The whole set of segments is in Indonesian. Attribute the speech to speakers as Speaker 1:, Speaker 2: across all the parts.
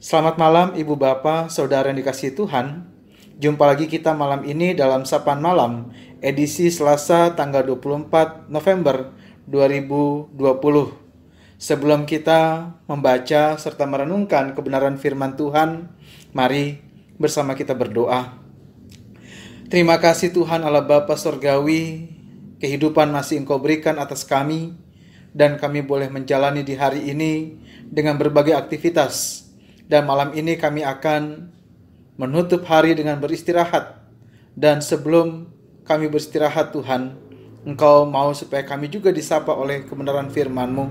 Speaker 1: Selamat malam Ibu Bapak, Saudara yang dikasihi Tuhan. Jumpa lagi kita malam ini dalam Sapaan Malam, edisi Selasa tanggal 24 November 2020. Sebelum kita membaca serta merenungkan kebenaran firman Tuhan, mari bersama kita berdoa. Terima kasih Tuhan Allah Bapa Surgawi, kehidupan masih Engkau berikan atas kami, dan kami boleh menjalani di hari ini dengan berbagai aktivitas. Dan malam ini kami akan menutup hari dengan beristirahat. Dan sebelum kami beristirahat Tuhan, Engkau mau supaya kami juga disapa oleh kebenaran firman-Mu.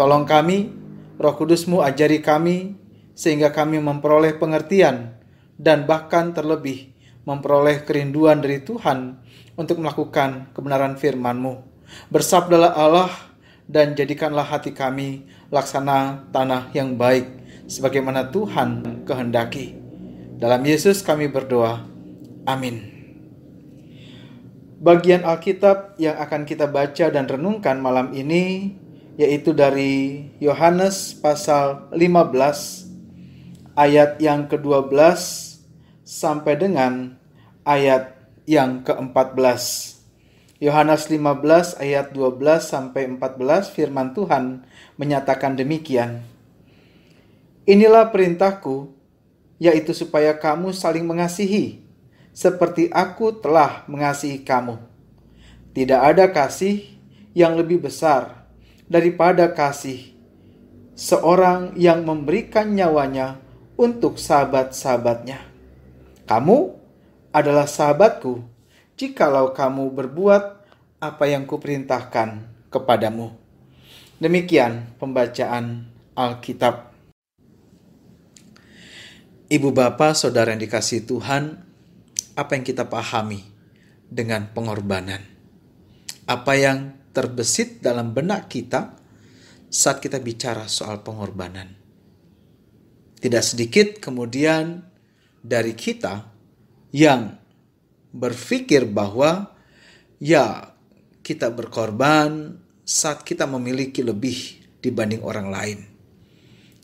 Speaker 1: Tolong kami, Roh Kudus-Mu ajari kami, sehingga kami memperoleh pengertian dan bahkan terlebih memperoleh kerinduan dari Tuhan untuk melakukan kebenaran firman-Mu. Bersabdalah Allah dan jadikanlah hati kami laksana tanah yang baik, sebagaimana Tuhan kehendaki. Dalam Yesus kami berdoa. Amin. Bagian Alkitab yang akan kita baca dan renungkan malam ini yaitu dari Yohanes pasal 15 ayat yang ke-12 sampai dengan ayat yang ke-14. Yohanes 15 ayat 12 sampai 14 firman Tuhan menyatakan demikian. Inilah perintahku, yaitu supaya kamu saling mengasihi, seperti aku telah mengasihi kamu. Tidak ada kasih yang lebih besar daripada kasih seorang yang memberikan nyawanya untuk sahabat-sahabatnya. Kamu adalah sahabatku, jikalau kamu berbuat apa yang kuperintahkan kepadamu. Demikian pembacaan Alkitab. Ibu Bapak, Saudara yang dikasihi Tuhan, apa yang kita pahami dengan pengorbanan? Apa yang terbesit dalam benak kita saat kita bicara soal pengorbanan? Tidak sedikit kemudian dari kita yang berpikir bahwa ya kita berkorban saat kita memiliki lebih dibanding orang lain.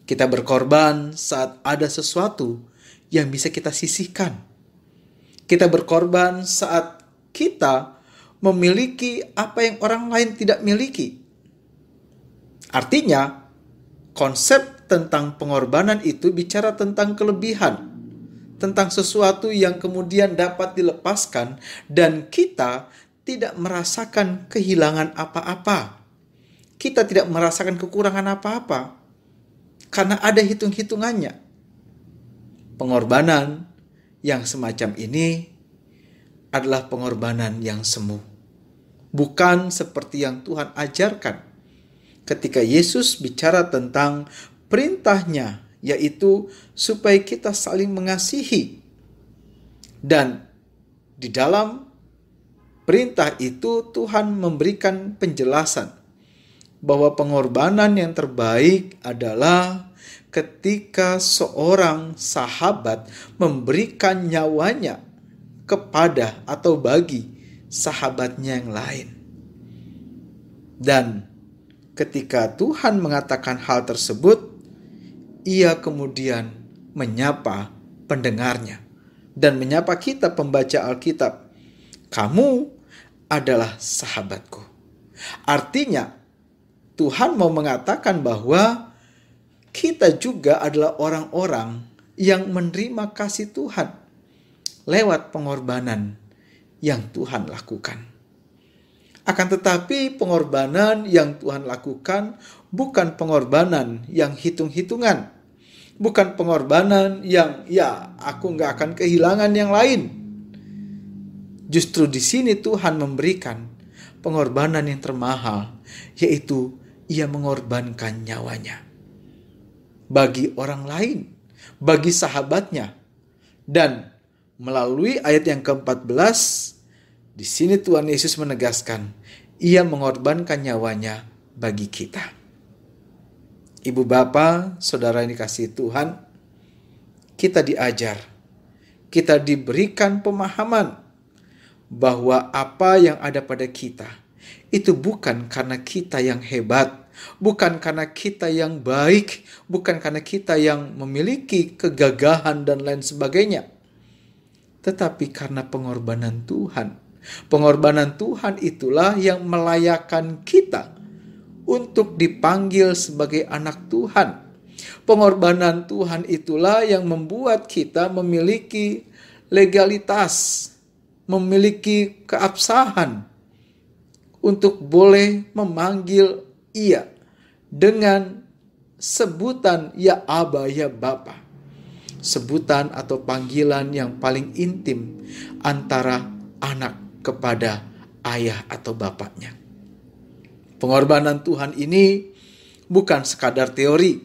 Speaker 1: Kita berkorban saat ada sesuatu yang bisa kita sisihkan. Kita berkorban saat kita memiliki apa yang orang lain tidak miliki. Artinya, konsep tentang pengorbanan itu bicara tentang kelebihan, tentang sesuatu yang kemudian dapat dilepaskan dan kita tidak merasakan kehilangan apa-apa. Kita tidak merasakan kekurangan apa-apa. Karena ada hitung-hitungannya. Pengorbanan yang semacam ini adalah pengorbanan yang semu. Bukan seperti yang Tuhan ajarkan ketika Yesus bicara tentang perintahnya, yaitu supaya kita saling mengasihi. Dan di dalam perintah itu Tuhan memberikan penjelasan bahwa pengorbanan yang terbaik adalah ketika seorang sahabat memberikan nyawanya kepada atau bagi sahabatnya yang lain. Dan ketika Tuhan mengatakan hal tersebut, ia kemudian menyapa pendengarnya dan menyapa kita pembaca Alkitab. Kamu adalah sahabatku. Artinya, Tuhan mau mengatakan bahwa kita juga adalah orang-orang yang menerima kasih Tuhan lewat pengorbanan yang Tuhan lakukan. Akan tetapi pengorbanan yang Tuhan lakukan bukan pengorbanan yang hitung-hitungan. Bukan pengorbanan yang aku gak akan kehilangan yang lain. Justru di sini Tuhan memberikan pengorbanan yang termahal, yaitu ia mengorbankan nyawanya bagi orang lain, bagi sahabatnya. Dan melalui ayat yang ke-14, di sini Tuhan Yesus menegaskan, ia mengorbankan nyawanya bagi kita. Ibu Bapa, Saudara yang dikasihi Tuhan, kita diajar, kita diberikan pemahaman bahwa apa yang ada pada kita itu bukan karena kita yang hebat bukan karena kita yang baik, bukan karena kita yang memiliki kegagahan dan lain sebagainya, tetapi karena pengorbanan Tuhan. Pengorbanan Tuhan itulah yang melayakkan kita untuk dipanggil sebagai anak Tuhan. Pengorbanan Tuhan itulah yang membuat kita memiliki legalitas, memiliki keabsahan untuk boleh memanggil Ia dengan sebutan ya Aba, ya Bapa. Sebutan atau panggilan yang paling intim antara anak kepada ayah atau bapaknya. Pengorbanan Tuhan ini bukan sekadar teori,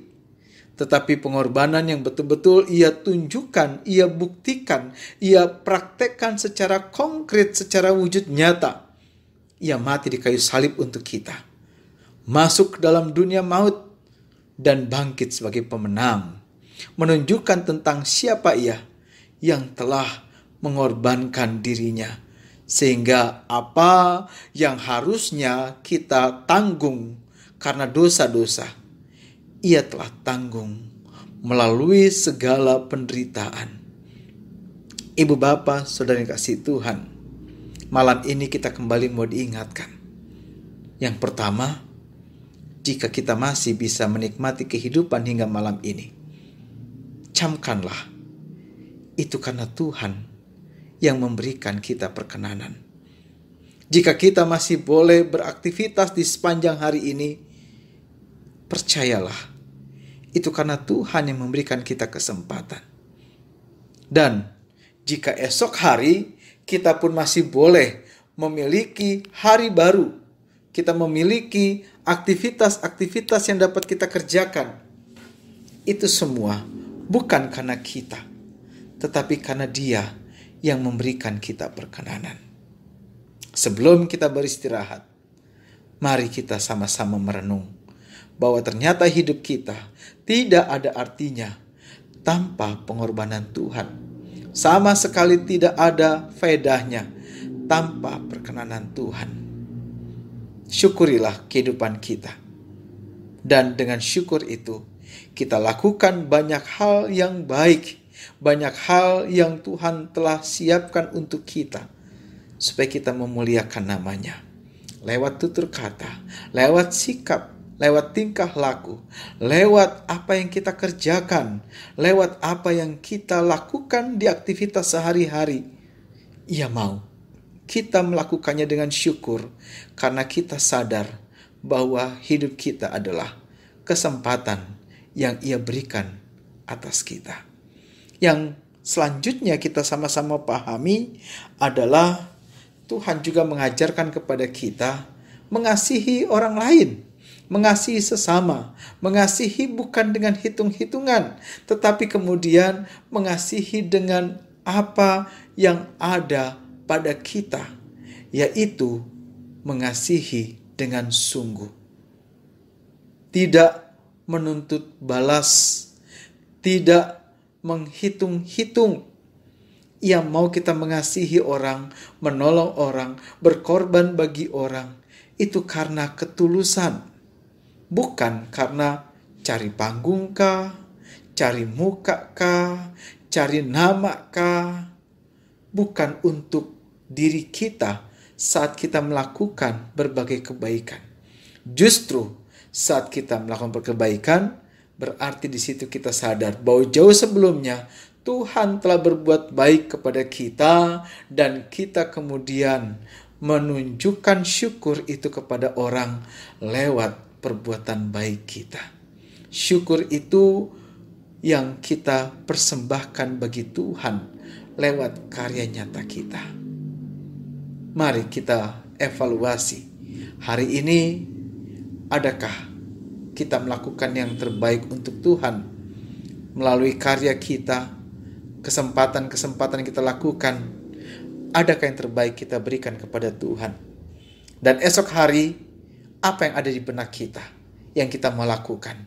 Speaker 1: tetapi pengorbanan yang betul-betul Ia tunjukkan, Ia buktikan, Ia praktekkan secara konkret, secara wujud nyata. Ia mati di kayu salib untuk kita, masuk ke dalam dunia maut, dan bangkit sebagai pemenang, menunjukkan tentang siapa Ia yang telah mengorbankan dirinya, sehingga apa yang harusnya kita tanggung karena dosa-dosa, Ia telah tanggung melalui segala penderitaan. Ibu bapa, saudara yang kasih Tuhan, malam ini kita kembali mau diingatkan. Yang pertama, jika kita masih bisa menikmati kehidupan hingga malam ini, camkanlah, itu karena Tuhan yang memberikan kita perkenanan. Jika kita masih boleh beraktivitas di sepanjang hari ini, percayalah, itu karena Tuhan yang memberikan kita kesempatan. Dan jika esok hari kita pun masih boleh memiliki hari baru, kita memiliki aktivitas-aktivitas yang dapat kita kerjakan, itu semua bukan karena kita, tetapi karena Dia yang memberikan kita perkenanan. Sebelum kita beristirahat, mari kita sama-sama merenung bahwa ternyata hidup kita tidak ada artinya tanpa pengorbanan Tuhan. Sama sekali tidak ada faedahnya tanpa perkenanan Tuhan. Syukurilah kehidupan kita. Dan dengan syukur itu, kita lakukan banyak hal yang baik, banyak hal yang Tuhan telah siapkan untuk kita, supaya kita memuliakan namanya. Lewat tutur kata, lewat sikap, lewat tingkah laku, lewat apa yang kita kerjakan, lewat apa yang kita lakukan di aktivitas sehari-hari. Ia mau kita melakukannya dengan syukur, karena kita sadar bahwa hidup kita adalah kesempatan yang Ia berikan atas kita. Yang selanjutnya kita sama-sama pahami adalah Tuhan juga mengajarkan kepada kita mengasihi orang lain, mengasihi sesama, mengasihi bukan dengan hitung-hitungan, tetapi kemudian mengasihi dengan apa yang ada pada kita, yaitu mengasihi dengan sungguh. Tidak menuntut balas, tidak menghitung-hitung. Ia mau kita mengasihi orang, menolong orang, berkorban bagi orang. Itu karena ketulusan. Bukan karena cari panggung kah, cari muka kah, cari nama kah. Bukan untuk diri kita saat kita melakukan berbagai kebaikan. Justru saat kita melakukan kebaikan, berarti di situ kita sadar bahwa jauh sebelumnya Tuhan telah berbuat baik kepada kita, dan kita kemudian menunjukkan syukur itu kepada orang lewat perbuatan baik kita. Syukur itu yang kita persembahkan bagi Tuhan lewat karya nyata kita. Mari kita evaluasi. Hari ini, adakah kita melakukan yang terbaik untuk Tuhan melalui karya kita, kesempatan-kesempatan yang kita lakukan? Adakah yang terbaik kita berikan kepada Tuhan? Dan esok hari, apa yang ada di benak kita yang kita mau lakukan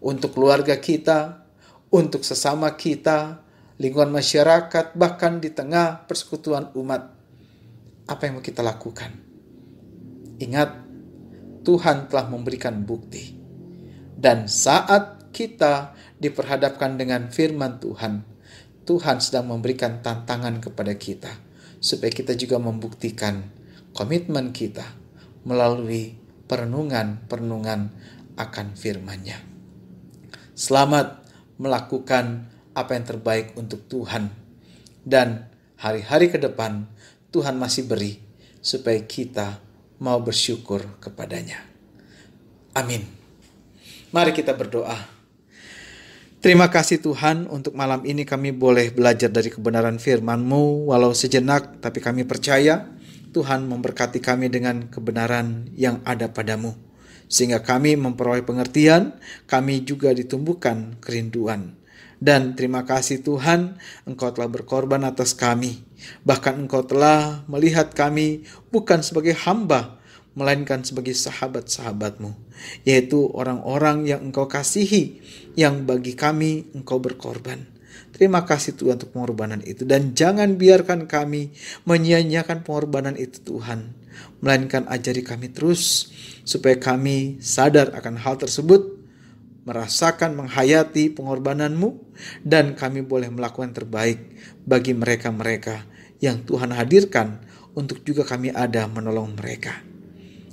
Speaker 1: untuk keluarga kita, untuk sesama kita, lingkungan masyarakat, bahkan di tengah persekutuan umat? Apa yang mau kita lakukan? Ingat, Tuhan telah memberikan bukti. Dan saat kita diperhadapkan dengan firman Tuhan, Tuhan sedang memberikan tantangan kepada kita, supaya kita juga membuktikan komitmen kita melalui perenungan-perenungan akan firman-Nya. Selamat melakukan apa yang terbaik untuk Tuhan. Dan hari-hari ke depan Tuhan masih beri supaya kita mau bersyukur kepadanya. Amin. Mari kita berdoa. Terima kasih Tuhan, untuk malam ini kami boleh belajar dari kebenaran firman-Mu walau sejenak, tapi kami percaya Tuhan memberkati kami dengan kebenaran yang ada padamu, sehingga kami memperoleh pengertian, kami juga ditumbuhkan kerinduan. Dan terima kasih Tuhan, Engkau telah berkorban atas kami. Bahkan Engkau telah melihat kami bukan sebagai hamba, melainkan sebagai sahabat-sahabat-Mu, yaitu orang-orang yang Engkau kasihi, yang bagi kami Engkau berkorban. Terima kasih Tuhan untuk pengorbanan itu. Dan jangan biarkan kami menyia-nyiakan pengorbanan itu Tuhan, melainkan ajari kami terus, supaya kami sadar akan hal tersebut, merasakan menghayati pengorbanan-Mu, dan kami boleh melakukan terbaik bagi mereka-mereka yang Tuhan hadirkan untuk juga kami ada menolong mereka.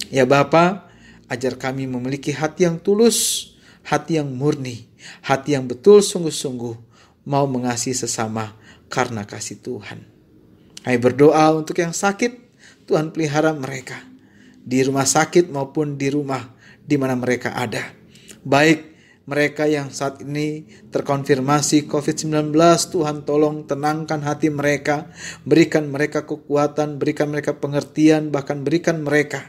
Speaker 1: Ya Bapa, ajar kami memiliki hati yang tulus, hati yang murni, hati yang betul sungguh-sungguh mau mengasihi sesama karena kasih Tuhan. Kami berdoa untuk yang sakit, Tuhan pelihara mereka di rumah sakit maupun di rumah di mana mereka ada. Baik mereka yang saat ini terkonfirmasi COVID-19, Tuhan tolong tenangkan hati mereka, berikan mereka kekuatan, berikan mereka pengertian, bahkan berikan mereka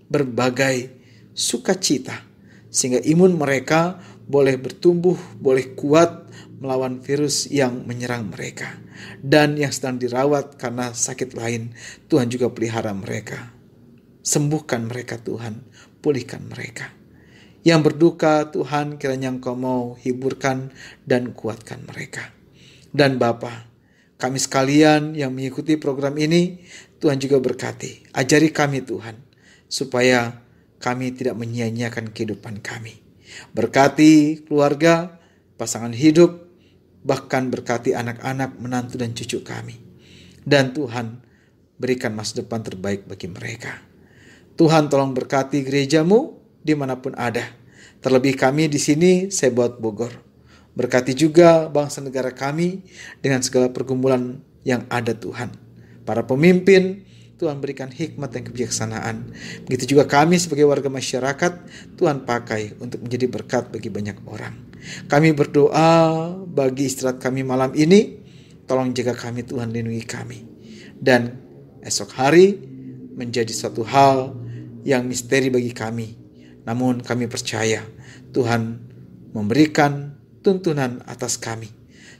Speaker 1: berbagai sukacita, sehingga imun mereka boleh bertumbuh, boleh kuat melawan virus yang menyerang mereka. Dan yang sedang dirawat karena sakit lain, Tuhan juga pelihara mereka. Sembuhkan mereka Tuhan, pulihkan mereka. Yang berduka Tuhan, kiranya Engkau mau hiburkan dan kuatkan mereka. Dan Bapa, kami sekalian yang mengikuti program ini, Tuhan juga berkati. Ajari kami Tuhan, supaya kami tidak menyia-nyiakan kehidupan kami. Berkati keluarga, pasangan hidup, bahkan berkati anak-anak, menantu dan cucu kami. Dan Tuhan, berikan masa depan terbaik bagi mereka. Tuhan tolong berkati gereja-Mu dimanapun ada. Terlebih kami di sini, Sebot Bogor. Berkati juga bangsa negara kami dengan segala pergumulan yang ada Tuhan. Para pemimpin, Tuhan berikan hikmat dan kebijaksanaan. Begitu juga kami sebagai warga masyarakat, Tuhan pakai untuk menjadi berkat bagi banyak orang. Kami berdoa bagi istirahat kami malam ini, tolong jaga kami Tuhan, lindungi kami. Dan esok hari menjadi suatu hal yang misteri bagi kami. Namun kami percaya Tuhan memberikan tuntunan atas kami,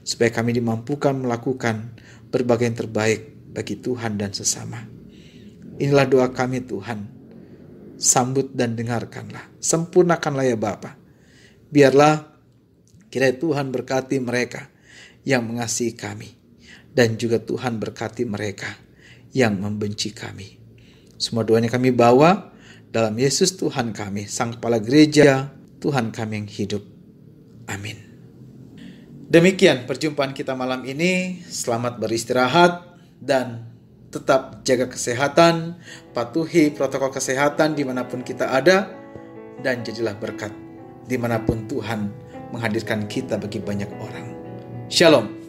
Speaker 1: supaya kami dimampukan melakukan berbagai yang terbaik bagi Tuhan dan sesama. Inilah doa kami Tuhan. Sambut dan dengarkanlah. Sempurnakanlah ya Bapa. Biarlah kiranya Tuhan berkati mereka yang mengasihi kami. Dan juga Tuhan berkati mereka yang membenci kami. Semua doanya kami bawa dalam Yesus Tuhan kami, Sang Kepala Gereja, Tuhan kami yang hidup. Amin. Demikian perjumpaan kita malam ini. Selamat beristirahat dan tetap jaga kesehatan, patuhi protokol kesehatan dimanapun kita ada, dan jadilah berkat dimanapun Tuhan menghadirkan kita bagi banyak orang. Shalom.